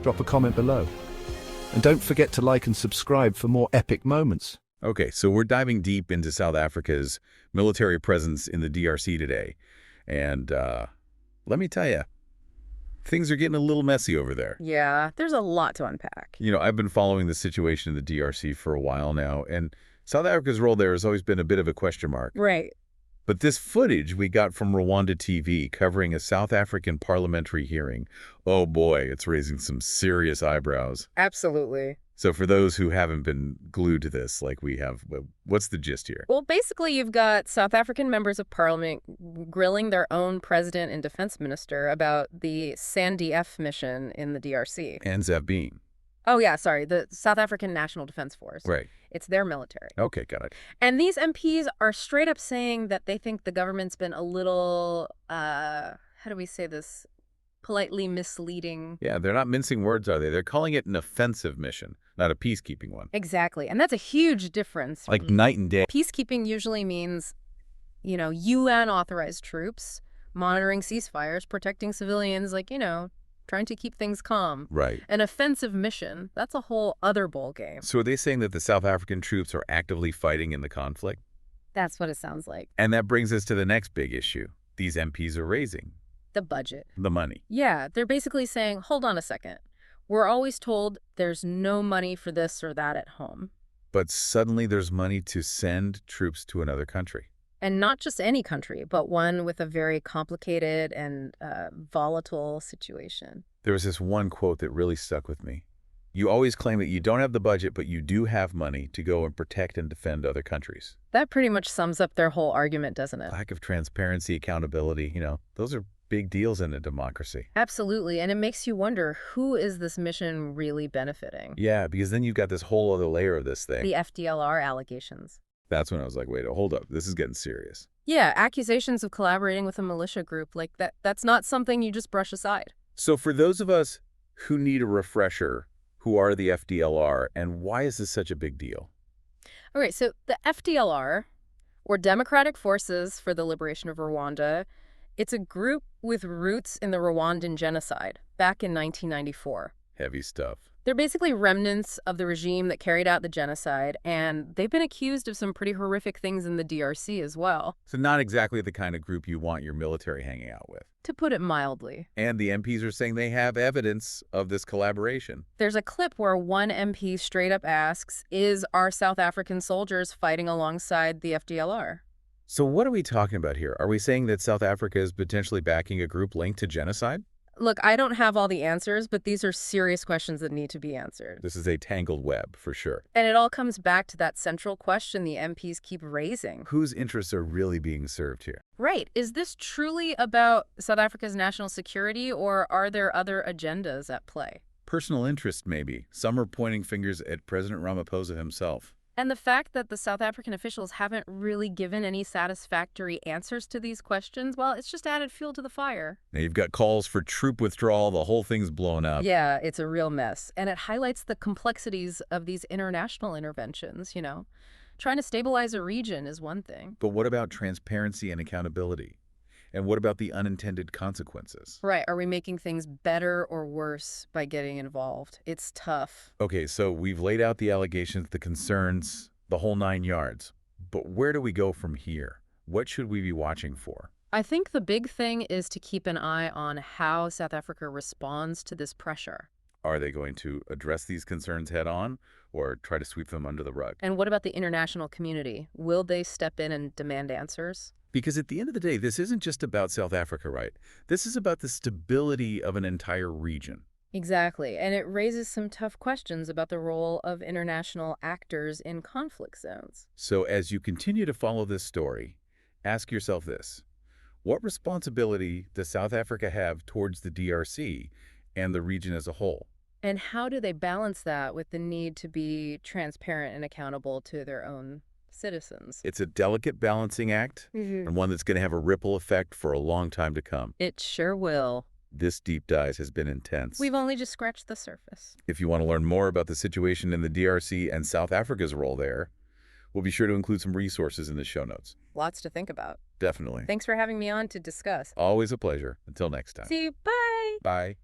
Drop a comment below. And don't forget to like and subscribe for more epic moments. Okay, so we're diving deep into South Africa's military presence in the DRC today. And let me tell you, things are getting a little messy over there. Yeah, there's a lot to unpack. I've been following the situation in the DRC for a while now, and South Africa's role there has always been a bit of a question mark. Right. But this footage we got from Rwanda TV covering a South African parliamentary hearing, oh boy, it's raising some serious eyebrows. Absolutely. So for those who haven't been glued to this like we have, what's the gist here? Well, basically, you've got South African members of parliament grilling their own president and defense minister about the SANDF mission in the DRC. And Zabine. Oh, yeah, sorry, the South African National Defense Force. Right. It's their military. Okay, got it. And these MPs are straight up saying that they think the government's been a little, how do we say this, politely misleading. Yeah, they're not mincing words, are they? They're calling it an offensive mission, not a peacekeeping one. Exactly. And that's a huge difference. Like night and day. Peacekeeping usually means, UN-authorized troops monitoring ceasefires, protecting civilians, trying to keep things calm. Right. An offensive mission, that's a whole other ballgame. So are they saying that the South African troops are actively fighting in the conflict? That's what it sounds like. And that brings us to the next big issue these MPs are raising. The budget. The money. Yeah, they're basically saying, hold on a second. We're always told there's no money for this or that at home. But suddenly there's money to send troops to another country. And not just any country, but one with a very complicated and volatile situation. There was this one quote that really stuck with me. You always claim that you don't have the budget, but you do have money to go and protect and defend other countries. That pretty much sums up their whole argument, doesn't it? Lack of transparency, accountability, those are big deals in a democracy. Absolutely. And it makes you wonder, who is this mission really benefiting? Yeah, because then you've got this whole other layer of this thing. The FDLR allegations. That's when I was like, wait, hold up. This is getting serious. Yeah, accusations of collaborating with a militia group, that's not something you just brush aside. So for those of us who need a refresher, who are the FDLR, and why is this such a big deal? All right, so the FDLR, or Democratic Forces for the Liberation of Rwanda, it's a group with roots in the Rwandan genocide back in 1994. Heavy stuff. They're basically remnants of the regime that carried out the genocide, and they've been accused of some pretty horrific things in the DRC as well. So not exactly the kind of group you want your military hanging out with. To put it mildly. And the MPs are saying they have evidence of this collaboration. There's a clip where one MP straight up asks, is our South African soldiers fighting alongside the FDLR? So what are we talking about here? Are we saying that South Africa is potentially backing a group linked to genocide? Look, I don't have all the answers, but these are serious questions that need to be answered. This is a tangled web, for sure. And it all comes back to that central question the MPs keep raising. Whose interests are really being served here? Right. Is this truly about South Africa's national security, or are there other agendas at play? Personal interest, maybe. Some are pointing fingers at President Ramaphosa himself. And the fact that the South African officials haven't really given any satisfactory answers to these questions, well, it's just added fuel to the fire. Now you've got calls for troop withdrawal. The whole thing's blown up. Yeah, it's a real mess. And it highlights the complexities of these international interventions, Trying to stabilize a region is one thing. But what about transparency and accountability? And what about the unintended consequences? Right. Are we making things better or worse by getting involved? It's tough. Okay, so we've laid out the allegations, the concerns, the whole 9 yards. But where do we go from here? What should we be watching for? I think the big thing is to keep an eye on how South Africa responds to this pressure. Are they going to address these concerns head on or try to sweep them under the rug? And what about the international community? Will they step in and demand answers? Because at the end of the day, this isn't just about South Africa, right? This is about the stability of an entire region. Exactly. And it raises some tough questions about the role of international actors in conflict zones. So as you continue to follow this story, ask yourself this. What responsibility does South Africa have towards the DRC and the region as a whole? And how do they balance that with the need to be transparent and accountable to their own citizens? It's a delicate balancing act, and one that's going to have a ripple effect for a long time to come. It sure will. This deep dive has been intense. We've only just scratched the surface. If you want to learn more about the situation in the DRC and South Africa's role there, we'll be sure to include some resources in the show notes. Lots to think about. Definitely. Thanks for having me on to discuss. Always a pleasure. Until next time. See you. Bye. Bye.